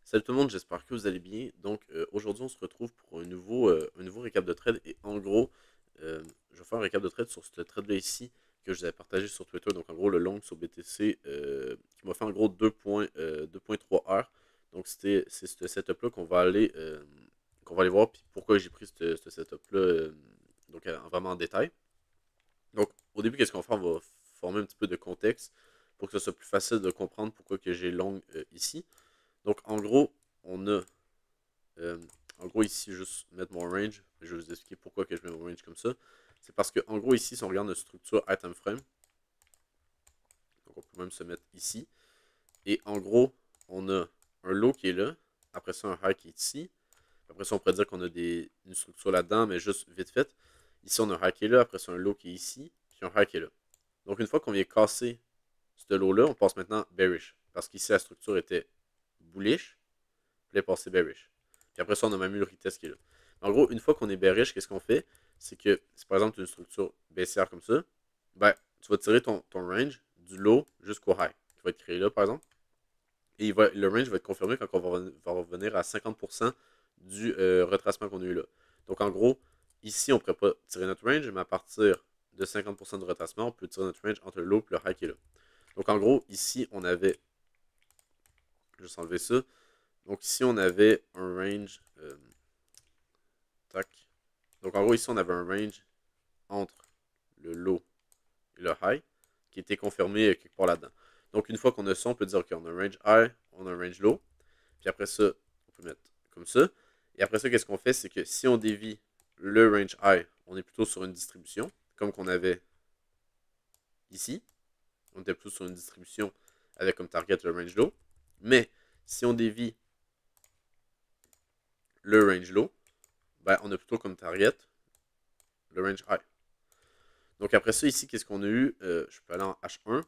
Salut tout le monde, j'espère que vous allez bien. Donc aujourd'hui on se retrouve pour un nouveau récap de trade et en gros je vais faire un récap de trade sur ce trade là ici que je vous avais partagé sur Twitter. Donc en gros le long sur BTC qui m'a fait en gros 2.3 heures. Donc c'est ce setup là qu'on va aller voir puis pourquoi j'ai pris ce setup là donc vraiment en détail. Donc au début qu'est-ce qu'on va faire? On va former un petit peu de contexte pour que ce soit plus facile de comprendre pourquoi que j'ai long ici. Donc en gros, on a euh, en gros ici juste mettre mon range. Je vais vous expliquer pourquoi que je mets mon range comme ça. C'est parce que en gros ici, si on regarde notre structure item frame, donc on peut même se mettre ici. Et en gros, on a un low qui est là, après ça un high qui est ici. Après ça, on pourrait dire qu'on a une structure là-dedans, mais juste vite fait. Ici, on a un high qui est là, après ça un low qui est ici, puis un high qui est là. Donc une fois qu'on vient casser ce low-là, on passe maintenant bearish. Parce qu'ici, la structure était bullish, puis là, elle est passée bearish. Puis après ça, on a même eu le retest qui est là. En gros, une fois qu'on est bearish, qu'est-ce qu'on fait? C'est que, si par exemple, tu as une structure baissière comme ça, ben, tu vas tirer ton range du low jusqu'au high, qui va être créé là, par exemple. Et le range va être confirmé quand va revenir à 50% du retracement qu'on a eu là. Donc, en gros, ici, on ne pourrait pas tirer notre range, mais à partir de 50% de retracement, on peut tirer notre range entre le low et le high qui est là. Donc, en gros, ici, on avait. Je vais juste enlever ça. Donc, ici, on avait un range. Tac. Donc, en gros, ici, on avait un range entre le low et le high qui était confirmé quelque part là-dedans. Donc, une fois qu'on a ça, on peut dire qu'on a un range high, on a un range low. Puis après ça, on peut mettre comme ça. Et après ça, qu'est-ce qu'on fait? C'est que si on dévie le range high, on est plutôt sur une distribution, comme qu'on avait ici. On était plutôt sur une distribution avec comme target le range low. Mais si on dévie le range low, ben, on a plutôt comme target le range high. Donc après ça, ici, qu'est-ce qu'on a eu? Je peux aller en H1.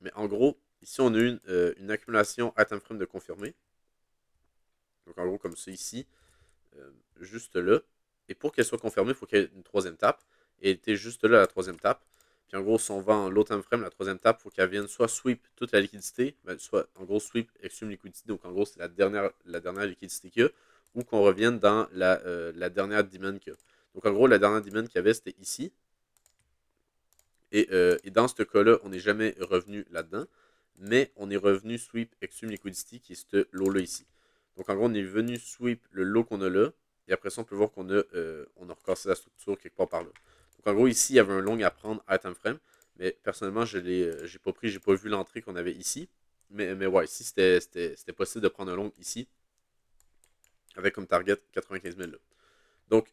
Mais en gros, ici, on a eu une accumulation item frame de confirmé. Donc en gros, comme ça ici, juste là. Et pour qu'elle soit confirmée, il faut qu'il y ait une troisième tape. Et elle était juste là, la troisième tape. Puis en gros, si on va en low time frame, la troisième tape, il faut qu'elle vienne soit sweep toute la liquidité, ben, soit en gros sweep extreme liquidity. Donc en gros, c'est la dernière liquidité qu'il y a. Ou qu'on revienne dans la dernière demand qu'il y a. Donc en gros, la dernière demand qu'il y avait, c'était ici. Et dans ce cas-là, on n'est jamais revenu là-dedans, mais on est revenu sweep Extreme Liquidity, qui est ce lot-là ici. Donc en gros, on est venu sweep le lot qu'on a là, et après ça, on peut voir qu'on a recassé la structure quelque part par là. Donc en gros, ici, il y avait un long à prendre item frame, mais personnellement, j'ai pas pris, j'ai pas vu l'entrée qu'on avait ici. Mais ouais, ici, c'était possible de prendre un long ici, avec comme target 95 000 là. Donc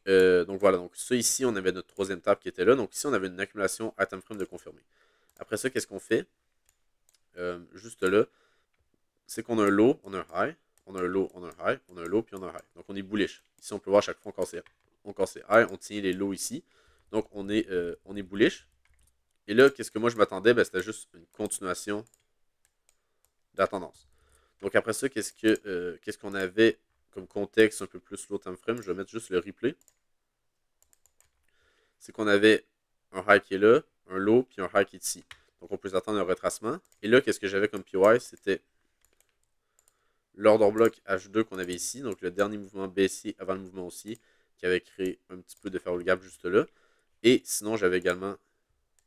voilà, donc ça ici, on avait notre troisième table qui était là. Donc ici, on avait une accumulation item frame de confirmé. Après ça, qu'est-ce qu'on fait? Juste là, c'est qu'on a un low, on a un high, on a un low, on a un high, on a un low, puis on a un high. Donc on est bullish. Ici, on peut voir à chaque fois on casse les high, on tient les lows ici. Donc on est bullish. Et là, qu'est-ce que moi je m'attendais? Ben, c'était juste une continuation de la tendance. Donc après ça, qu'est-ce qu'on avait comme contexte un peu plus low time frame? Je vais mettre juste le replay. C'est qu'on avait un high qui est là, un low, puis un high qui est ici. Donc on peut s'attendre à un retracement. Et là, qu'est-ce que j'avais comme PY? C'était l'order block H2 qu'on avait ici, donc le dernier mouvement baissier avant le mouvement haussier, qui avait créé un petit peu de fair gap juste là. Et sinon, j'avais également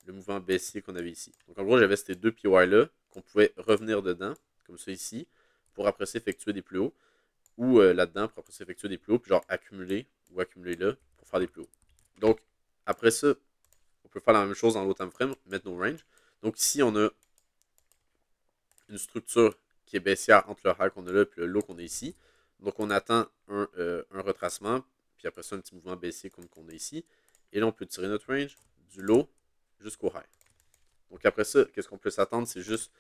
le mouvement baissier qu'on avait ici. Donc en gros, j'avais ces deux PY-là qu'on pouvait revenir dedans, comme ça ici, pour après ça effectuer des plus hauts, ou là-dedans pour après ça effectuer des plus hauts, puis genre accumuler ou accumuler là pour faire des plus hauts. Donc après ça, on peut faire la même chose dans l'autre time frame, mettre nos ranges. Donc ici, on a une structure qui est baissière entre le high qu'on a là et le low qu'on a ici. Donc on attend un retracement, puis après ça, un petit mouvement baissier comme qu'on a ici. Et là, on peut tirer notre range du low jusqu'au high. Donc après ça, qu'est-ce qu'on peut s'attendre? C'est juste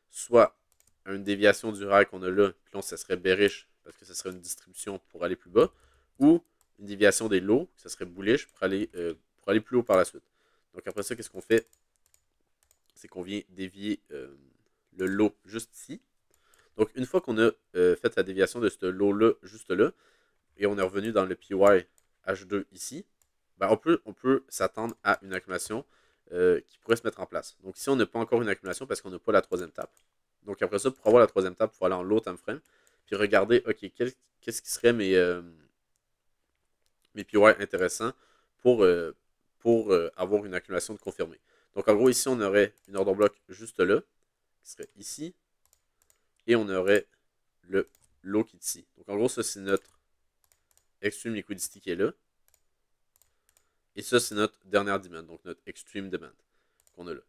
soit une déviation du high qu'on a là, puis là, ça serait bearish, parce que ça serait une distribution pour aller plus bas, ou une déviation des lows, ça serait bullish pour aller plus haut par la suite. Donc après ça, qu'est-ce qu'on fait? C'est qu'on vient dévier le low juste ici. Donc une fois qu'on a fait la déviation de ce low-là juste là, et on est revenu dans le PY H2 ici, ben on peut s'attendre à une accumulation qui pourrait se mettre en place. Donc ici, on n'a pas encore une accumulation parce qu'on n'a pas la troisième tape. Donc après ça, pour avoir la troisième tape, il faut aller en low time frame. puis regarder, ok, qu'est-ce qui serait mes POI intéressants pour avoir une accumulation de confirmés. Donc en gros, ici, on aurait une order block juste là, qui serait ici, et on aurait le low qui est ici. Donc en gros, ça c'est notre extreme liquidity qui est là. Et ça, c'est notre dernière demand, donc notre extreme demand qu'on a là.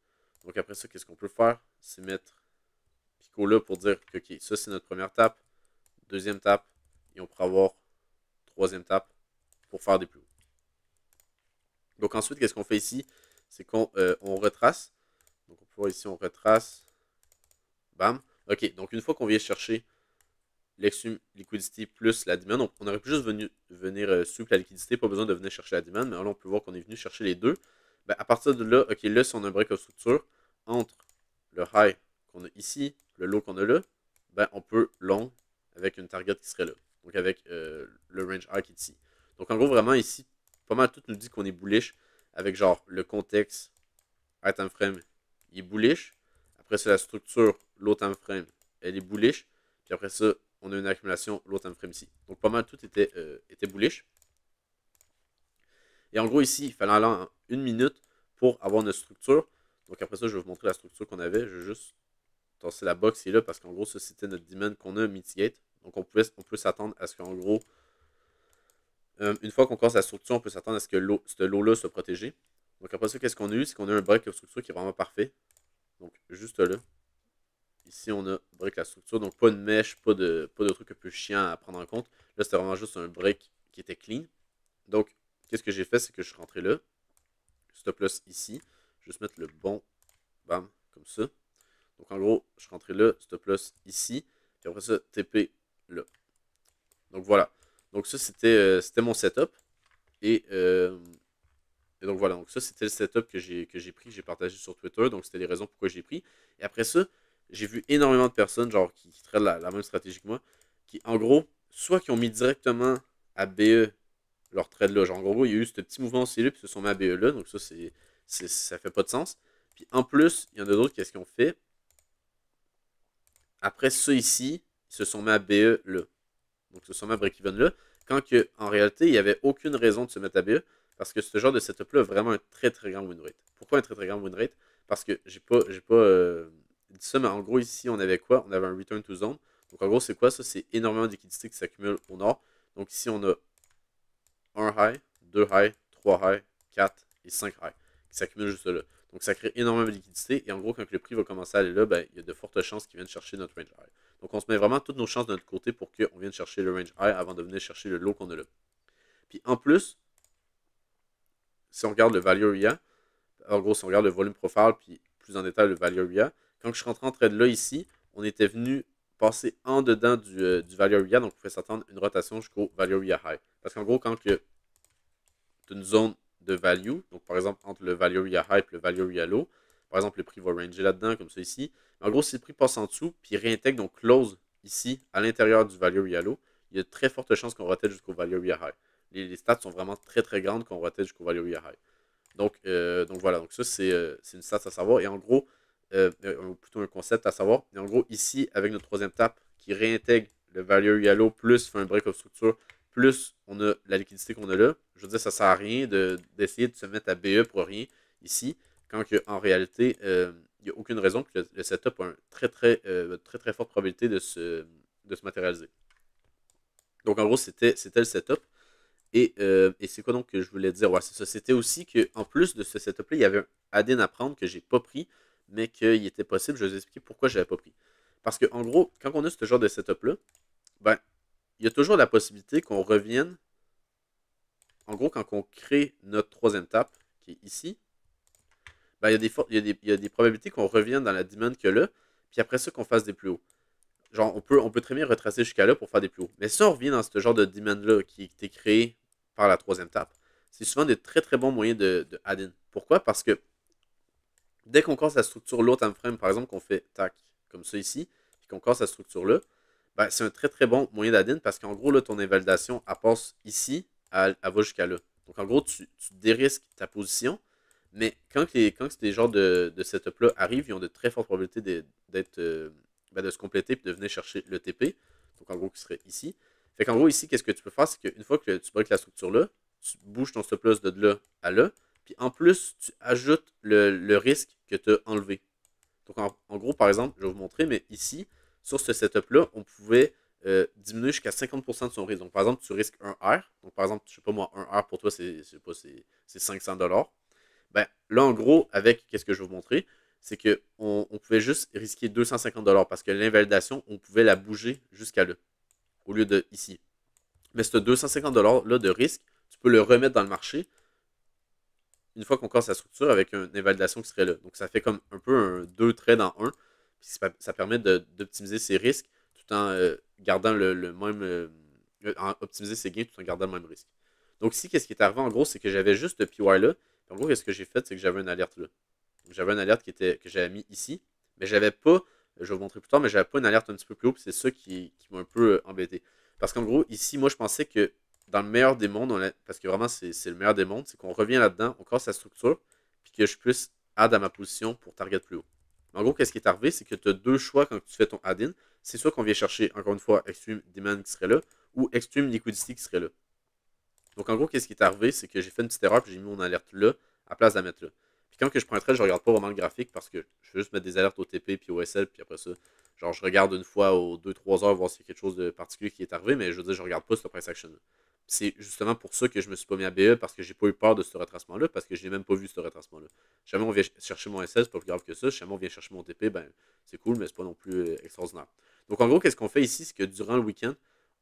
Donc après ça, qu'est-ce qu'on peut faire? C'est mettre Pico là pour dire que ok, ça c'est notre première tape, deuxième tape, et on pourra avoir troisième tape pour faire des plus hauts. Donc ensuite, qu'est-ce qu'on fait ici? C'est qu'on retrace. Donc on peut voir ici, on retrace. Bam. Ok, donc une fois qu'on vient chercher l'extreme liquidity plus la demand, on aurait pu juste venir sweep la liquidité, pas besoin de venir chercher la demand, mais là on peut voir qu'on est venu chercher les deux. Ben, à partir de là, ok, là si on a un break of structure entre le high qu'on a ici, le low qu'on a là, ben on peut long avec une target qui serait là. Donc avec le range high qui est ici. Donc en gros vraiment ici, pas mal tout nous dit qu'on est bullish avec genre le contexte high time frame, il est bullish. Après ça la structure, low time frame, elle est bullish. Puis après ça, on a une accumulation low time frame ici. Donc pas mal tout était bullish. Et en gros ici, il fallait aller en une minute pour avoir notre structure. Donc après ça, je vais vous montrer la structure qu'on avait. Je vais juste tasser la box qui est là parce qu'en gros, ça c'était notre demand qu'on a mitigate. Donc on peut s'attendre à ce qu'en gros, une fois qu'on casse la structure, on peut s'attendre à ce que ce lot-là soit protégé. Donc après ça, qu'est-ce qu'on a eu? C'est qu'on a un break of structure qui est vraiment parfait. Donc juste là. Ici, on a break la structure. Donc pas de mèche, pas de truc un peu chiant à prendre en compte. Là, c'était vraiment juste un break qui était clean. Donc, qu'est-ce que j'ai fait? C'est que je suis rentré là. Stop loss ici. Je vais juste mettre le bon. Bam, comme ça. Donc en gros, je suis rentré là, stop loss ici. Puis après ça, TP là. Donc voilà. Donc ça, c'était mon setup. Et donc voilà. Donc ça, c'était le setup que j'ai pris, que j'ai partagé sur Twitter. Donc c'était les raisons pourquoi j'ai pris. Et après ça, j'ai vu énormément de personnes genre qui traitent la même stratégie que moi. Qui en gros, soit qui ont mis directement à BE leur trade là. Genre en gros, il y a eu ce petit mouvement aussi puis ils se sont mis à BE là. Donc ça fait pas de sens. Puis en plus, il y en a d'autres, qu'est-ce qu'ils ont fait? Après ça ici, ils se sont mis à BE là. Donc ils se sont mis à break-even là. Quand que, en réalité, il n'y avait aucune raison de se mettre à BE. Parce que ce genre de setup-là a vraiment un très très grand win rate. Pourquoi un très très grand win rate? Parce que j'ai pas dit ça, mais en gros ici on avait quoi? On avait un return to zone. Donc en gros c'est quoi ça? C'est énormément de liquidités qui s'accumulent au nord. Donc ici on a un high, deux high, trois high, 4 et 5 high qui s'accumulent juste là. Donc ça crée énormément de liquidités et en gros quand le prix va commencer à aller là, ben, il y a de fortes chances qu'il vienne chercher notre range high. Donc on se met vraiment toutes nos chances de notre côté pour qu'on vienne chercher le range high avant de venir chercher le low qu'on a là. Puis en plus, si on regarde le value area, en gros si on regarde le volume profile puis plus en détail le value area, quand je suis rentré en trade là ici, on était venu passer en dedans du value area, donc on pouvait s'attendre une rotation jusqu'au value area high. Parce qu'en gros, quand que une zone de value, donc par exemple entre le value area high et le value area low, par exemple le prix va ranger là-dedans, comme ça ici. En gros, si le prix passe en dessous, puis réintègre, donc close ici, à l'intérieur du value area low, il y a de très fortes chances qu'on rotate jusqu'au value area high. Les stats sont vraiment très très grandes qu'on rotate jusqu'au value area high. Donc voilà, donc ça c'est une stat à savoir. Et en gros, plutôt un concept à savoir. Et en gros, ici, avec notre troisième tape qui réintègre le value area low, plus fait un break of structure, plus on a la liquidité qu'on a là, je veux dire, ça sert à rien d'essayer de se mettre à BE pour rien ici, quand que, en réalité, il n'y a aucune raison que le setup a une très très forte probabilité de se matérialiser. Donc en gros, c'était le setup. Et c'est quoi donc que je voulais dire? Ouais, c'est ça. C'était aussi qu'en plus de ce setup-là, il y avait un add-in à prendre que j'ai pas pris, mais qu'il était possible. Je vais vous expliquer pourquoi je l'avais pas pris. Parce qu'en gros, quand on a ce genre de setup-là, ben, il y a toujours la possibilité qu'on revienne. En gros, quand on crée notre troisième tape, qui est ici, ben, il y a des probabilités qu'on revienne dans la demand que là, puis après ça, qu'on fasse des plus hauts. Genre, on peut très bien retracer jusqu'à là pour faire des plus hauts. Mais si on revient dans ce genre de demand-là qui a été créé par la troisième tape, c'est souvent des très très bons moyens de add-in. Pourquoi? Parce que dès qu'on casse la structure low time frame, par exemple, qu'on fait tac, comme ça ici, puis qu'on casse la structure là, ben, c'est un très très bon moyen d'add-in parce qu'en gros, là, ton invalidation, elle passe ici, elle va jusqu'à là. Donc en gros, tu dérisques ta position, mais quand ces genres de setup-là arrivent, ils ont de très fortes probabilités de se compléter et de venir chercher le TP. Donc en gros, qui serait ici. Fait qu'en gros, ici, qu'est-ce que tu peux faire, c'est qu'une fois que tu breaks la structure là, tu bouges ton stop loss de là à là, puis en plus, tu ajoutes le risque que tu as enlevé. Donc en gros, par exemple, je vais vous montrer, mais ici, sur ce setup-là, on pouvait diminuer jusqu'à 50% de son risque. Donc par exemple, tu risques un R. Donc par exemple, je sais pas moi, un R pour toi, c'est 500 $. Ben, là, en gros, avec qu'est-ce que je vais vous montrer, c'est qu'on pouvait juste risquer 250 $ parce que l'invalidation, on pouvait la bouger jusqu'à là, au lieu de ici. Mais ce 250 $ là de risque, tu peux le remettre dans le marché une fois qu'on casse la structure avec une invalidation qui serait là. Donc ça fait comme un peu un deux traits dans un. Puis ça permet d'optimiser ses risques tout en gardant le même. En optimiser ses gains tout en gardant le même risque. Donc ici, qu'est-ce qui est arrivé en gros, c'est que j'avais juste le PY là. Puis en gros, qu'est-ce que j'ai fait, c'est que j'avais une alerte là. Donc j'avais une alerte que j'avais mis ici. Mais j'avais pas, je vais vous montrer plus tard, mais j'avais pas une alerte un petit peu plus haut. Puis c'est ça qui m'a un peu embêté. Parce qu'en gros, ici, moi je pensais que dans le meilleur des mondes, parce que vraiment c'est le meilleur des mondes, c'est qu'on revient là-dedans, on casse la structure, puis que je puisse add à ma position pour target plus haut. Mais en gros, qu'est-ce qui est arrivé, c'est que tu as deux choix quand tu fais ton add-in. C'est soit qu'on vient chercher, encore une fois, Extreme Demand qui serait là, ou Extreme Liquidity qui serait là. Donc en gros, qu'est-ce qui est arrivé, c'est que j'ai fait une petite erreur, puis j'ai mis mon alerte là, à place de la mettre là. Puis quand que je prends un trade, je regarde pas vraiment le graphique parce que je veux juste mettre des alertes au TP puis au SL, puis après ça, genre je regarde une fois aux 2-3 heures voir s'il y a quelque chose de particulier qui est arrivé, mais je veux dire, je regarde pas ce price action là. C'est justement pour ça que je me suis pas mis à BE parce que j'ai pas eu peur de ce retracement-là, parce que je n'ai même pas vu ce retracement-là. Si jamais on vient chercher mon SL, c'est pas plus grave que ça. Si jamais on vient chercher mon TP, ben c'est cool, mais c'est pas non plus extraordinaire. Donc en gros, qu'est-ce qu'on fait ici, c'est que durant le week-end,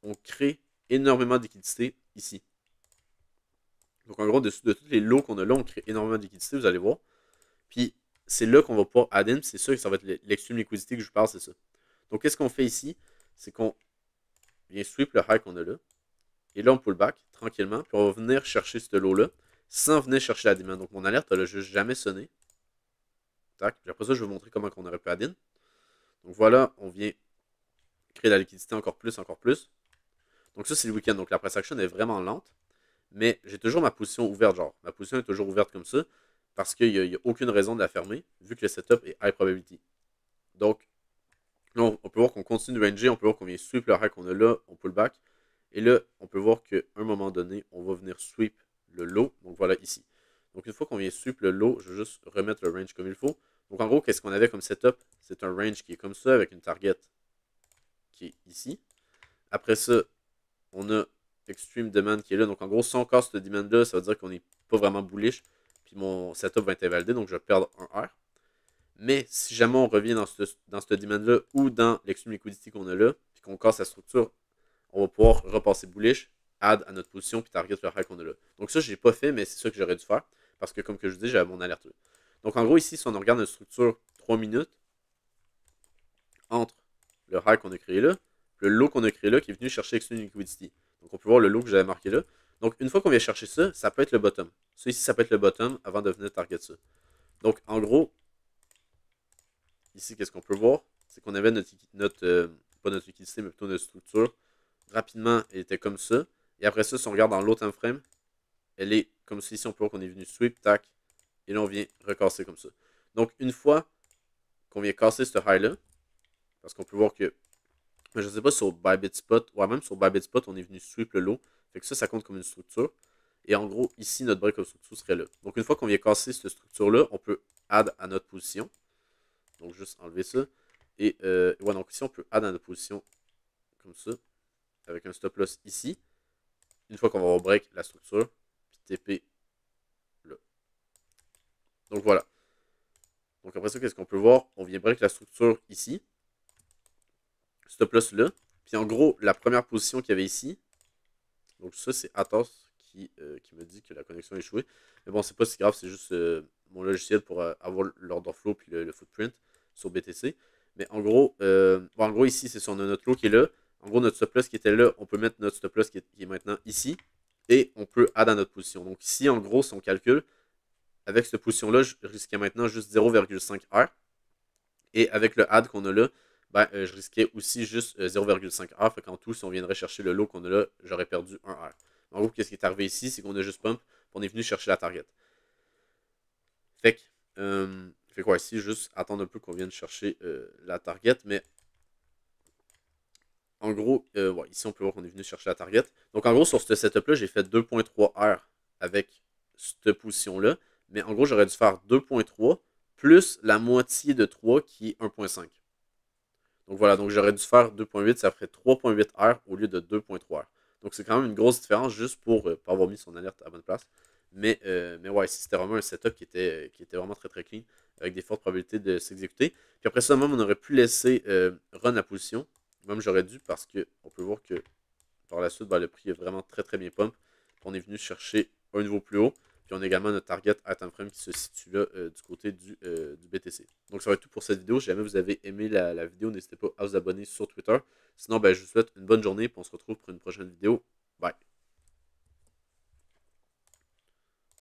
on crée énormément de liquidités ici. Donc, en gros, de tous les lots qu'on a là, on crée énormément de liquidité, vous allez voir. Puis, c'est là qu'on va pouvoir add in. C'est sûr que ça va être l'extreme liquidité que je vous parle, c'est ça. Donc, qu'est-ce qu'on fait ici? C'est qu'on vient sweep le high qu'on a là. Et là, on pull back tranquillement. Puis, on va venir chercher ce lot-là sans venir chercher la demande. Donc, mon alerte, elle n'a juste jamais sonné. Tac. Puis après ça, je vais vous montrer comment on aurait pu add in. Donc, voilà, on vient créer la liquidité encore plus, encore plus. Donc, ça, c'est le week-end. Donc, la price action est vraiment lente. Mais j'ai toujours ma position ouverte, genre. Ma position est toujours ouverte comme ça, parce qu'il n'y a aucune raison de la fermer, vu que le setup est high probability. Donc, là, on peut voir qu'on continue de ranger, on peut voir qu'on vient sweep le high qu'on a là, on pull back. Et là, on peut voir qu'à un moment donné, on va venir sweep le low. Donc voilà ici. Donc une fois qu'on vient sweep le low, je vais juste remettre le range comme il faut. Donc en gros, qu'est-ce qu'on avait comme setup? C'est un range qui est comme ça, avec une target qui est ici. Après ça, on a Extreme Demand qui est là. Donc en gros, si on casse ce demand-là, ça veut dire qu'on n'est pas vraiment bullish. Puis mon setup va être invalidé, donc je vais perdre un R. Mais si jamais on revient dans ce demand-là ou dans l'extreme liquidity qu'on a là, puis qu'on casse la structure, on va pouvoir repasser bullish, add à notre position, puis target le high qu'on a là. Donc ça, je n'ai pas fait, mais c'est ça que j'aurais dû faire. Parce que comme que je vous dis, j'avais mon alerte là. Donc en gros, ici, si on regarde une structure 3 minutes, entre le high qu'on a créé là, le low qu'on a créé là, qui est venu chercher extreme liquidity. Donc on peut voir le low que j'avais marqué là. Donc une fois qu'on vient chercher ça, ça peut être le bottom. Ça ici, ça peut être le bottom avant de venir target ça. Donc en gros, ici, qu'est-ce qu'on peut voir? C'est qu'on avait pas notre liquidité, mais plutôt notre structure. Rapidement, elle était comme ça. Et après ça, si on regarde dans l'autre time frame, elle est comme ça. Ici, on peut voir qu'on est venu sweep, tac. Et là, on vient recasser comme ça. Donc une fois qu'on vient casser ce high-là, parce qu'on peut voir que mais je ne sais pas sur Bybit Spot. Ouais, même sur Bybit Spot, on est venu sweep le lot. Fait que ça compte comme une structure. Et en gros, ici, notre break of structure serait là. Donc, une fois qu'on vient casser cette structure-là, on peut add à notre position. Donc, juste enlever ça. Et ouais, donc ici, on peut add à notre position comme ça. Avec un stop loss ici. Une fois qu'on va break la structure. Puis TP là. Donc, voilà. Donc, après ça, qu'est-ce qu'on peut voir? On vient break la structure ici. Stop loss là. Puis en gros, la première position qu'il y avait ici, donc ça, c'est Athos qui me dit que la connexion est échouée. Mais bon, c'est pas si grave, c'est juste mon logiciel pour avoir l'order flow puis le footprint sur BTC. Mais en gros ici, c'est sur notre lot qui est là. En gros, notre stop loss qui était là, on peut mettre notre stop loss qui est maintenant ici. Et on peut add à notre position. Donc ici, en gros, si on calcule, avec cette position-là, je risquais maintenant juste 0,5 R. Et avec le add qu'on a là, ben, je risquais aussi juste 0,5 R. Fait qu'en tout, si on viendrait chercher le lot qu'on a là, j'aurais perdu 1 R. En gros, qu'est-ce qui est arrivé ici, c'est qu'on a juste pump, on est venu chercher la target. Fait quoi ici, juste attendre un peu qu'on vienne chercher la target, mais en gros, ouais, ici on peut voir qu'on est venu chercher la target. Donc en gros, sur ce setup-là, j'ai fait 2.3 R avec cette position-là. Mais en gros, j'aurais dû faire 2.3 plus la moitié de 3 qui est 1.5. Donc voilà, donc j'aurais dû faire 2.8, ça ferait 3.8 R au lieu de 2.3 R. Donc c'est quand même une grosse différence juste pour pas avoir mis son alerte à la bonne place. Mais ouais, ici c'était vraiment un setup qui était vraiment très très clean, avec des fortes probabilités de s'exécuter. Puis après ça, même on aurait pu laisser run la position. Même j'aurais dû parce qu'on peut voir que par la suite, ben, le prix est vraiment très très bien pump. Puis on est venu chercher un niveau plus haut. Puis on a également notre target item frame qui se situe là du côté du BTC. Donc ça va être tout pour cette vidéo. Si jamais vous avez aimé la vidéo, n'hésitez pas à vous abonner sur Twitter. Sinon, ben, je vous souhaite une bonne journée et on se retrouve pour une prochaine vidéo. Bye.